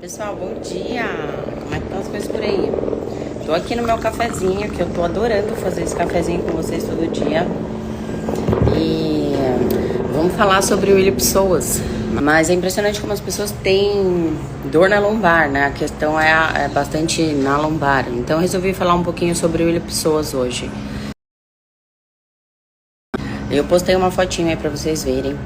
Pessoal, bom dia! Como é que estão as coisas por aí? Tô aqui no meu cafezinho, que eu tô adorando fazer esse cafezinho com vocês todo dia. E vamos falar sobre o William Pessoas. Mas é impressionante como as pessoas têm dor na lombar, né? A questão é bastante na lombar. Então eu resolvi falar um pouquinho sobre o William Pessoas hoje. Eu postei uma fotinho aí pra vocês verem.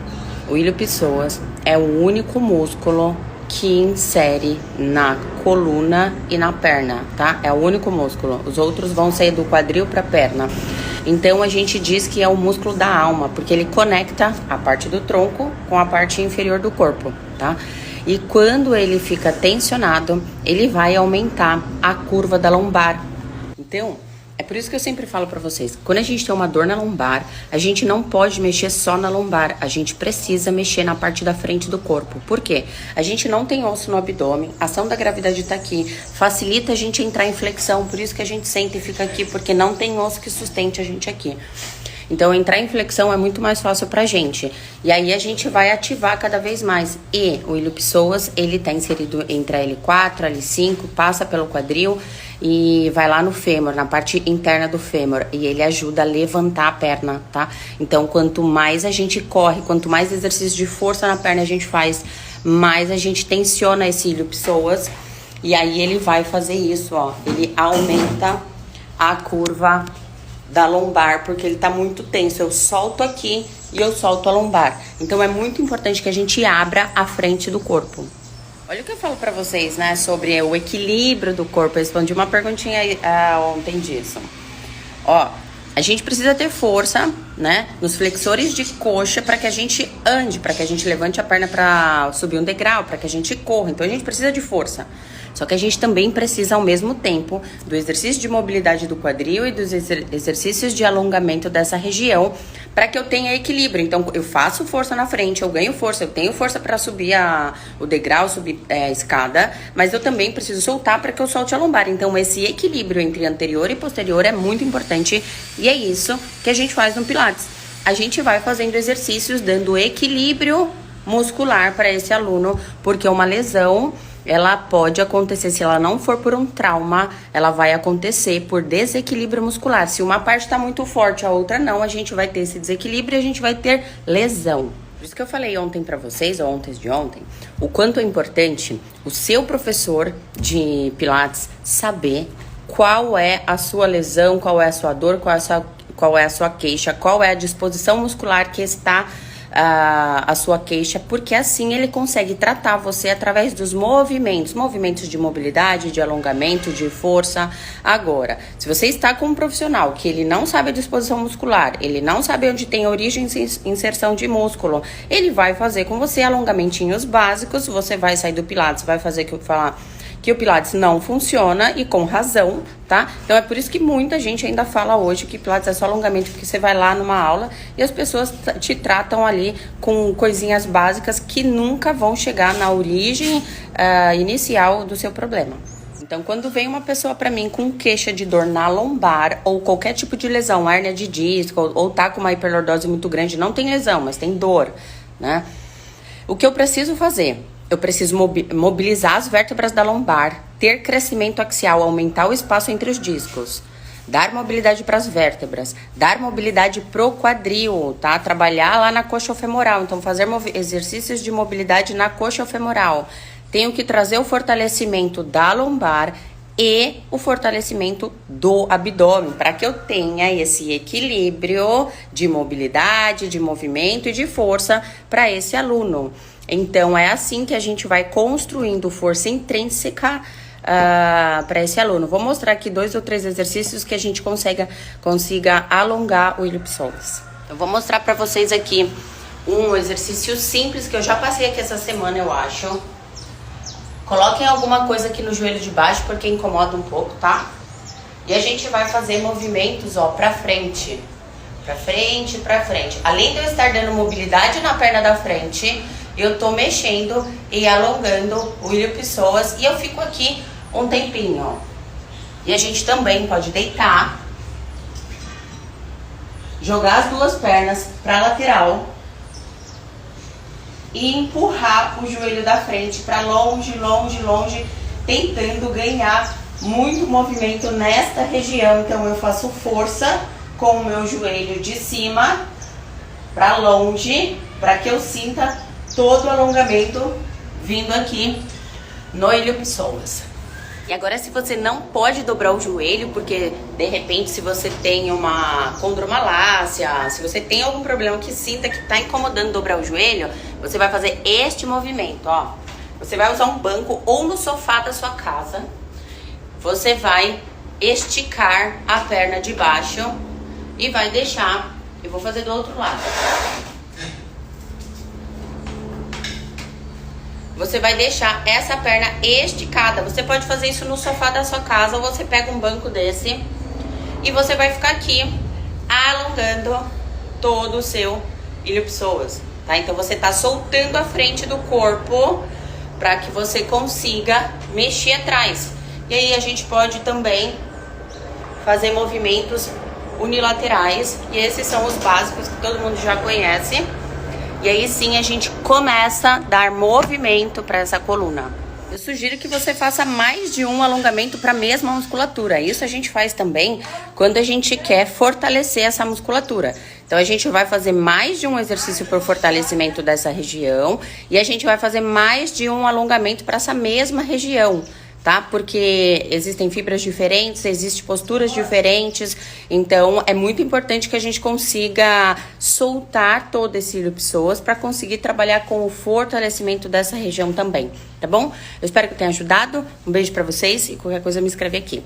O ilho Pessoas é o único músculo que insere na coluna e na perna, tá? É o único músculo. Os outros vão sair do quadril pra perna. Então a gente diz que é o músculo da alma, porque ele conecta a parte do tronco com a parte inferior do corpo, tá? E quando ele fica tensionado, ele vai aumentar a curva da lombar. Então, é por isso que eu sempre falo pra vocês, quando a gente tem uma dor na lombar, a gente não pode mexer só na lombar, a gente precisa mexer na parte da frente do corpo. Por quê? A gente não tem osso no abdômen, a ação da gravidade tá aqui, facilita a gente entrar em flexão, por isso que a gente senta e fica aqui, porque não tem osso que sustente a gente aqui. Então, entrar em flexão é muito mais fácil pra gente. E aí, a gente vai ativar cada vez mais. E o ilho Pessoas, ele tá inserido entre a L4, a L5, passa pelo quadril e vai lá no fêmur, na parte interna do fêmur. E ele ajuda a levantar a perna, tá? Então, quanto mais a gente corre, quanto mais exercício de força na perna a gente faz, mais a gente tensiona esse ilho Pessoas. E aí, ele vai fazer isso, ó. Ele aumenta a curva da lombar, porque ele tá muito tenso. Eu solto aqui e eu solto a lombar. Então é muito importante que a gente abra a frente do corpo. Olha o que eu falo pra vocês, né, sobre o equilíbrio do corpo. Eu respondi uma perguntinha ontem disso. Ó, a gente precisa ter força, né, nos flexores de coxa para que a gente ande, para que a gente levante a perna para subir um degrau, para que a gente corra. Então a gente precisa de força. Só que a gente também precisa, ao mesmo tempo, do exercício de mobilidade do quadril e dos exercícios de alongamento dessa região para que eu tenha equilíbrio. Então, eu faço força na frente, eu ganho força, eu tenho força para subir o degrau, subir a escada, mas eu também preciso soltar para que eu solte a lombar. Então, esse equilíbrio entre anterior e posterior é muito importante e é isso que a gente faz no Pilates. A gente vai fazendo exercícios dando equilíbrio muscular para esse aluno, porque uma lesão, ela pode acontecer, se ela não for por um trauma, ela vai acontecer por desequilíbrio muscular. Se uma parte está muito forte, a outra não, a gente vai ter esse desequilíbrio e a gente vai ter lesão. Por isso que eu falei ontem para vocês, ou ontem de ontem, o quanto é importante o seu professor de Pilates saber qual é a sua lesão, qual é a sua dor, qual é a sua queixa, qual é a disposição muscular que está a sua queixa, porque assim ele consegue tratar você através dos movimentos de mobilidade, de alongamento, de força. Agora, se você está com um profissional que ele não sabe a disposição muscular, ele não sabe onde tem origem e inserção de músculo, ele vai fazer com você alongamentinhos básicos, você vai sair do Pilates, vai fazer que o Pilates não funciona, e com razão, tá? Então é por isso que muita gente ainda fala hoje que Pilates é só alongamento, porque você vai lá numa aula e as pessoas te tratam ali com coisinhas básicas que nunca vão chegar na origem inicial do seu problema. Então, quando vem uma pessoa pra mim com queixa de dor na lombar ou qualquer tipo de lesão, hérnia de disco, ou tá com uma hiperlordose muito grande, não tem lesão, mas tem dor, né? O que eu preciso fazer? Eu preciso mobilizar as vértebras da lombar, ter crescimento axial, aumentar o espaço entre os discos, dar mobilidade para as vértebras, dar mobilidade pro quadril, tá? Trabalhar lá na coxa femoral, então fazer exercícios de mobilidade na coxa femoral. Tenho que trazer o fortalecimento da lombar e o fortalecimento do abdômen, para que eu tenha esse equilíbrio de mobilidade, de movimento e de força para esse aluno. Então, é assim que a gente vai construindo força intrínseca para esse aluno. Vou mostrar aqui 2 ou 3 exercícios que a gente consiga alongar o ilho Pessoas. Eu vou mostrar para vocês aqui um exercício simples que eu já passei aqui essa semana, eu acho. Coloquem alguma coisa aqui no joelho de baixo, porque incomoda um pouco, tá? E a gente vai fazer movimentos, ó, pra frente. Pra frente, pra frente. Além de eu estar dando mobilidade na perna da frente, eu tô mexendo e alongando o ilho Pessoas. E eu fico aqui um tempinho, ó. E a gente também pode deitar, jogar as duas pernas pra lateral e empurrar o joelho da frente para longe, longe, longe, tentando ganhar muito movimento nesta região. Então eu faço força com o meu joelho de cima para longe, para que eu sinta todo o alongamento vindo aqui no ilho-psoas. E agora, se você não pode dobrar o joelho, porque de repente se você tem uma condromalácia, se você tem algum problema que sinta que está incomodando dobrar o joelho, você vai fazer este movimento, ó. Você vai usar um banco ou no sofá da sua casa. Você vai esticar a perna de baixo e vai deixar. Eu vou fazer do outro lado. Você vai deixar essa perna esticada. Você pode fazer isso no sofá da sua casa, ou você pega um banco desse e você vai ficar aqui alongando todo o seu ilho-psoas, tá? Então você tá soltando a frente do corpo para que você consiga mexer atrás. E aí a gente pode também fazer movimentos unilaterais, e esses são os básicos que todo mundo já conhece. E aí sim a gente começa a dar movimento para essa coluna. Eu sugiro que você faça mais de um alongamento para a mesma musculatura. Isso a gente faz também quando a gente quer fortalecer essa musculatura. Então a gente vai fazer mais de um exercício por fortalecimento dessa região e a gente vai fazer mais de um alongamento para essa mesma região, tá? Porque existem fibras diferentes, existem posturas diferentes, então é muito importante que a gente consiga soltar todo esse ilho-psoas para conseguir trabalhar com o fortalecimento dessa região também, tá bom? Eu espero que tenha ajudado, um beijo para vocês e qualquer coisa me escreve aqui.